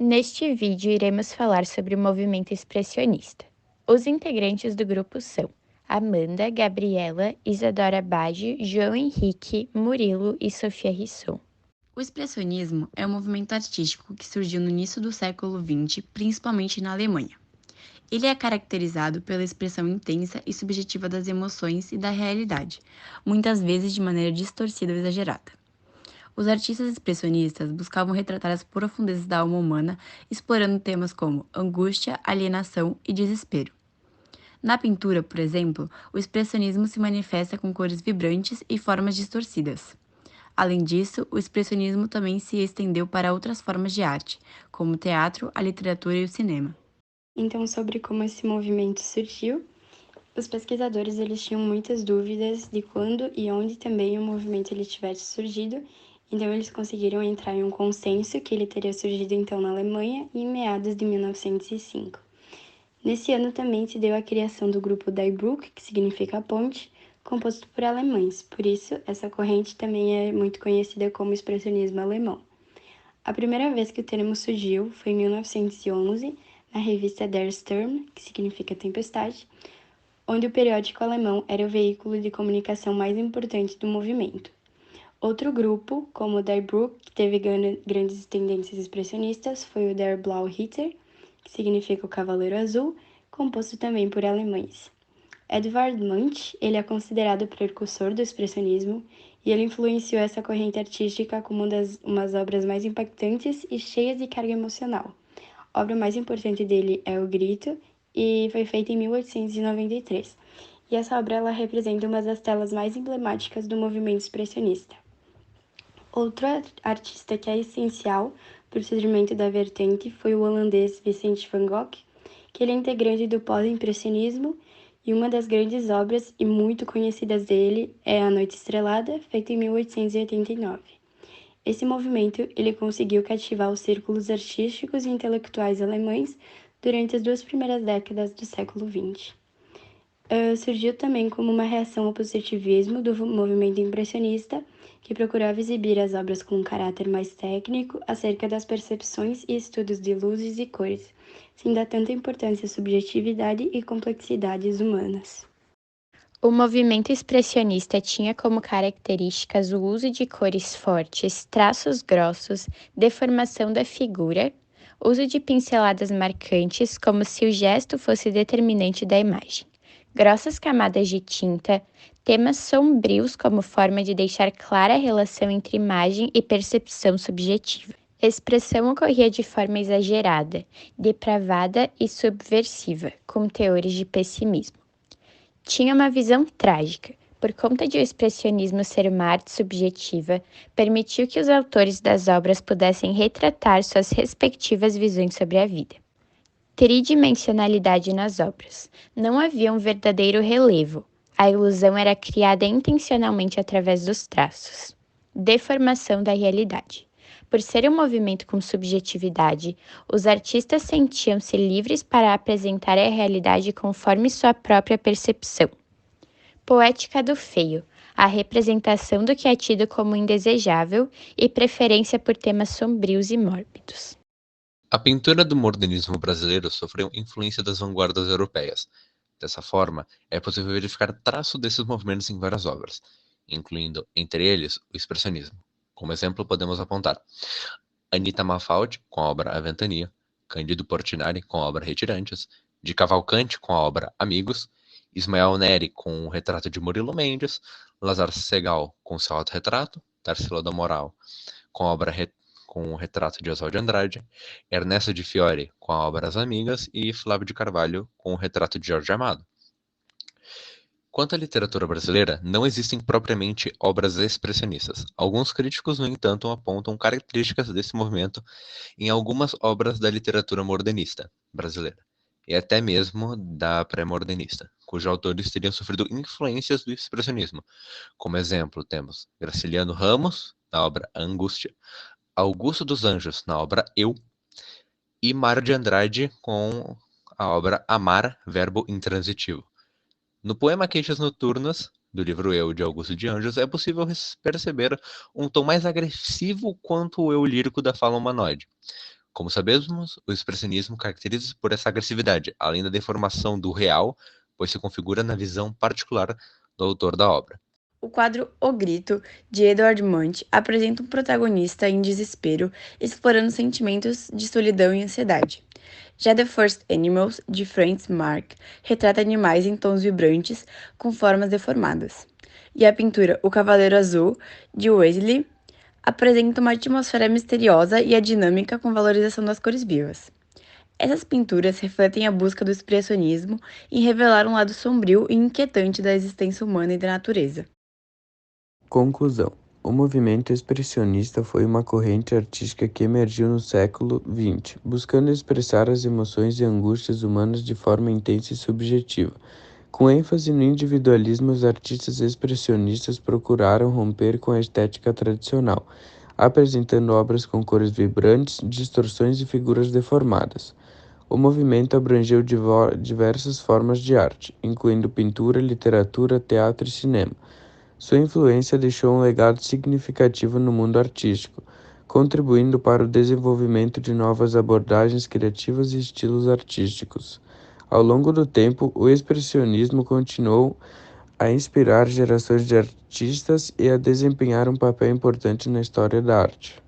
Neste vídeo, iremos falar sobre o movimento expressionista. Os integrantes do grupo são Amanda, Gabriela, Isadora Baggio, João Henrique, Murilo e Sofia Risson. O expressionismo é um movimento artístico que surgiu no início do século XX, principalmente na Alemanha. Ele é caracterizado pela expressão intensa e subjetiva das emoções e da realidade, muitas vezes de maneira distorcida ou exagerada. Os artistas expressionistas buscavam retratar as profundezas da alma humana, explorando temas como angústia, alienação e desespero. Na pintura, por exemplo, o expressionismo se manifesta com cores vibrantes e formas distorcidas. Além disso, o expressionismo também se estendeu para outras formas de arte, como o teatro, a literatura e o cinema. Então, sobre como esse movimento surgiu, os pesquisadores eles tinham muitas dúvidas de quando e onde também o movimento ele tivesse surgido, então eles conseguiram entrar em um consenso que ele teria surgido então na Alemanha em meados de 1905. Nesse ano também se deu a criação do grupo Die Brücke, que significa ponte, composto por alemães, por isso essa corrente também é muito conhecida como expressionismo alemão. A primeira vez que o termo surgiu foi em 1911, na revista Der Sturm, que significa tempestade, onde o periódico alemão era o veículo de comunicação mais importante do movimento. Outro grupo, como o Die Brücke, que teve grandes tendências expressionistas, foi o Der Blaue Ritter, que significa o Cavaleiro Azul, composto também por alemães. Edvard Munch, ele é considerado o precursor do expressionismo e ele influenciou essa corrente artística como umas obras mais impactantes e cheias de carga emocional. A obra mais importante dele é O Grito e foi feita em 1893. E essa obra ela representa uma das telas mais emblemáticas do movimento expressionista. Outro artista que é essencial para o surgimento da vertente foi o holandês Vincent van Gogh, que ele é integrante do pós-impressionismo e uma das grandes obras e muito conhecidas dele é A Noite Estrelada, feita em 1889. Esse movimento ele conseguiu cativar os círculos artísticos e intelectuais alemães durante as 2 primeiras décadas do século XX. Surgiu também como uma reação ao positivismo do movimento impressionista, que procurava exibir as obras com um caráter mais técnico acerca das percepções e estudos de luzes e cores, sem dar tanta importância à subjetividade e complexidades humanas. O movimento expressionista tinha como características o uso de cores fortes, traços grossos, deformação da figura, uso de pinceladas marcantes, como se o gesto fosse determinante da imagem, grossas camadas de tinta, temas sombrios como forma de deixar clara a relação entre imagem e percepção subjetiva. A expressão ocorria de forma exagerada, depravada e subversiva, com teores de pessimismo. Tinha uma visão trágica. Por conta de o expressionismo ser uma arte subjetiva, permitiu que os autores das obras pudessem retratar suas respectivas visões sobre a vida. Tridimensionalidade nas obras. Não havia um verdadeiro relevo. A ilusão era criada intencionalmente através dos traços. Deformação da realidade. Por ser um movimento com subjetividade, os artistas sentiam-se livres para apresentar a realidade conforme sua própria percepção. Poética do feio, a representação do que é tido como indesejável e preferência por temas sombrios e mórbidos. A pintura do modernismo brasileiro sofreu influência das vanguardas europeias. Dessa forma, é possível verificar traço desses movimentos em várias obras, incluindo, entre eles, o expressionismo. Como exemplo, podemos apontar Anita Mafaldi, com a obra A Ventania, Cândido Portinari, com a obra Retirantes, de Cavalcanti, com a obra Amigos, Ismael Neri, com o retrato de Murilo Mendes, Lazar Segal, com seu autorretrato, Tarsila do Moral, com a obra com o retrato de Oswald de Andrade, Ernesto de Fiore, com a obra As Amigas, e Flávio de Carvalho, com o retrato de Jorge Amado. Quanto à literatura brasileira, não existem propriamente obras expressionistas. Alguns críticos, no entanto, apontam características desse movimento em algumas obras da literatura modernista brasileira, e até mesmo da pré-modernista, cujos autores teriam sofrido influências do expressionismo. Como exemplo, temos Graciliano Ramos, na obra Angústia, Augusto dos Anjos, na obra Eu, e Mário de Andrade, com a obra Amar, Verbo Intransitivo. No poema Queixas Noturnas, do livro Eu, de Augusto de Anjos, é possível perceber um tom mais agressivo quanto o eu lírico da fala humanoide, Como sabemos, o expressionismo caracteriza-se por essa agressividade, além da deformação do real, pois se configura na visão particular do autor da obra. O quadro O Grito, de Edward Munch, apresenta um protagonista em desespero, explorando sentimentos de solidão e ansiedade. Já The First Animals, de Franz Marc, retrata animais em tons vibrantes, com formas deformadas. E a pintura O Cavaleiro Azul, de Wesley, apresenta uma atmosfera misteriosa e a dinâmica com valorização das cores vivas. Essas pinturas refletem a busca do expressionismo em revelar um lado sombrio e inquietante da existência humana e da natureza. Conclusão. O movimento expressionista foi uma corrente artística que emergiu no século XX, buscando expressar as emoções e angústias humanas de forma intensa e subjetiva. Com ênfase no individualismo, os artistas expressionistas procuraram romper com a estética tradicional, apresentando obras com cores vibrantes, distorções e figuras deformadas. O movimento abrangeu diversas formas de arte, incluindo pintura, literatura, teatro e cinema. Sua influência deixou um legado significativo no mundo artístico, contribuindo para o desenvolvimento de novas abordagens criativas e estilos artísticos. Ao longo do tempo, o expressionismo continuou a inspirar gerações de artistas e a desempenhar um papel importante na história da arte.